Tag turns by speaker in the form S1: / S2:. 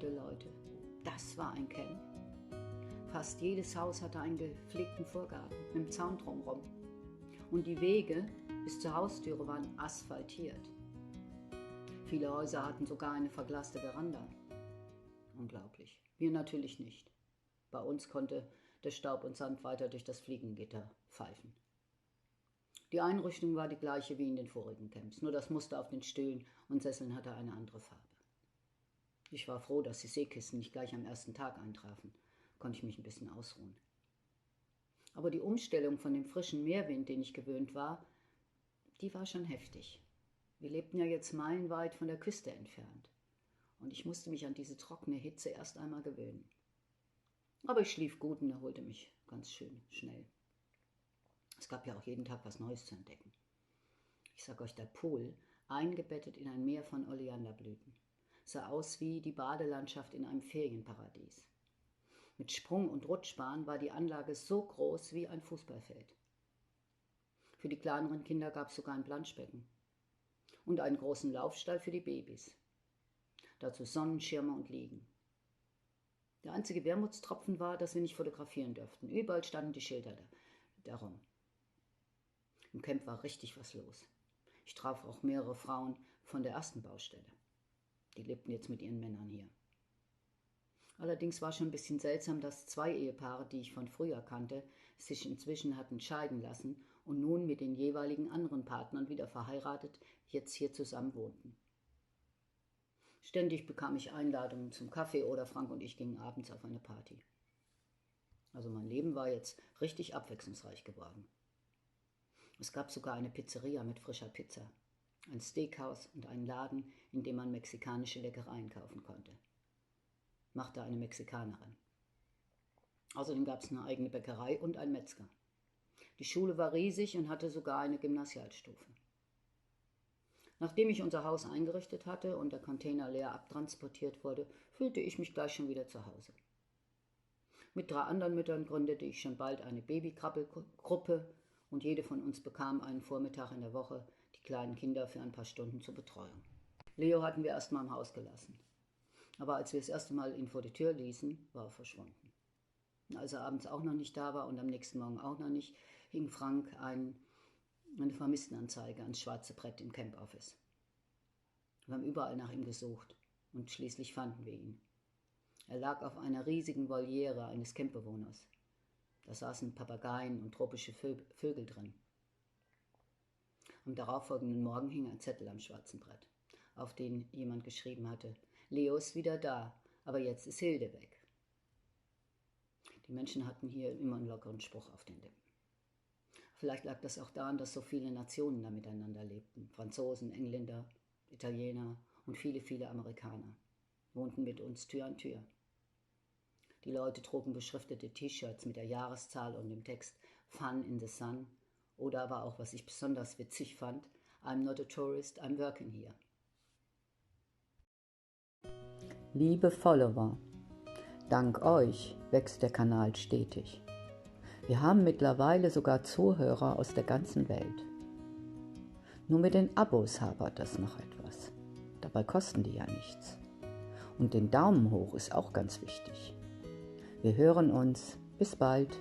S1: viele Leute. Das war ein Camp. Fast jedes Haus hatte einen gepflegten Vorgarten mit einem Zaun drumherum. Und die Wege bis zur Haustüre waren asphaltiert. Viele Häuser hatten sogar eine verglaste Veranda. Unglaublich. Wir natürlich nicht. Bei uns konnte der Staub und Sand weiter durch das Fliegengitter pfeifen. Die Einrichtung war die gleiche wie in den vorigen Camps, nur das Muster auf den Stühlen und Sesseln hatte eine andere Farbe. Ich war froh, dass die Seekisten nicht gleich am ersten Tag eintrafen, konnte ich mich ein bisschen ausruhen. Aber die Umstellung von dem frischen Meerwind, den ich gewöhnt war, die war schon heftig. Wir lebten ja jetzt meilenweit von der Küste entfernt und ich musste mich an diese trockene Hitze erst einmal gewöhnen. Aber ich schlief gut und erholte mich ganz schön schnell. Es gab ja auch jeden Tag was Neues zu entdecken. Ich sag euch, der Pool, eingebettet in ein Meer von Oleanderblüten, sah aus wie die Badelandschaft in einem Ferienparadies. Mit Sprung- und Rutschbahn war die Anlage so groß wie ein Fußballfeld. Für die kleineren Kinder gab es sogar ein Planschbecken und einen großen Laufstall für die Babys. Dazu Sonnenschirme und Liegen. Der einzige Wermutstropfen war, dass wir nicht fotografieren dürften. Überall standen die Schilder darum. Im Camp war richtig was los. Ich traf auch mehrere Frauen von der ersten Baustelle. Die lebten jetzt mit ihren Männern hier. Allerdings war schon ein bisschen seltsam, dass 2 Ehepaare, die ich von früher kannte, sich inzwischen hatten scheiden lassen und nun mit den jeweiligen anderen Partnern wieder verheiratet, jetzt hier zusammen wohnten. Ständig bekam ich Einladungen zum Kaffee oder Frank und ich gingen abends auf eine Party. Also mein Leben war jetzt richtig abwechslungsreich geworden. Es gab sogar eine Pizzeria mit frischer Pizza, ein Steakhouse und einen Laden, in dem man mexikanische Leckereien kaufen konnte. Machte eine Mexikanerin. Außerdem gab es eine eigene Bäckerei und einen Metzger. Die Schule war riesig und hatte sogar eine Gymnasialstufe. Nachdem ich unser Haus eingerichtet hatte und der Container leer abtransportiert wurde, fühlte ich mich gleich schon wieder zu Hause. Mit 3 anderen Müttern gründete ich schon bald eine Babykrabbelgruppe und jede von uns bekam einen Vormittag in der Woche die kleinen Kinder für ein paar Stunden zur Betreuung. Leo hatten wir erst mal im Haus gelassen. Aber als wir das erste Mal ihn vor die Tür ließen, war er verschwunden. Als er abends auch noch nicht da war und am nächsten Morgen auch noch nicht, hing Frank eine Vermisstenanzeige ans schwarze Brett im Camp Office. Wir haben überall nach ihm gesucht und schließlich fanden wir ihn. Er lag auf einer riesigen Voliere eines Campbewohners. Da saßen Papageien und tropische Vögel drin. Am darauffolgenden Morgen hing ein Zettel am schwarzen Brett, auf den jemand geschrieben hatte: Leo ist wieder da, aber jetzt ist Hilde weg. Die Menschen hatten hier immer einen lockeren Spruch auf den Lippen. Vielleicht lag das auch daran, dass so viele Nationen da miteinander lebten. Franzosen, Engländer, Italiener und viele, viele Amerikaner wohnten mit uns Tür an Tür. Die Leute trugen beschriftete T-Shirts mit der Jahreszahl und dem Text Fun in the Sun oder aber auch, was ich besonders witzig fand, I'm not a tourist, I'm working here. Liebe Follower, dank euch wächst der Kanal stetig. Wir haben mittlerweile sogar Zuhörer aus der ganzen Welt. Nur mit den Abos hapert das noch etwas. Dabei kosten die ja nichts. Und den Daumen hoch ist auch ganz wichtig. Wir hören uns. Bis bald.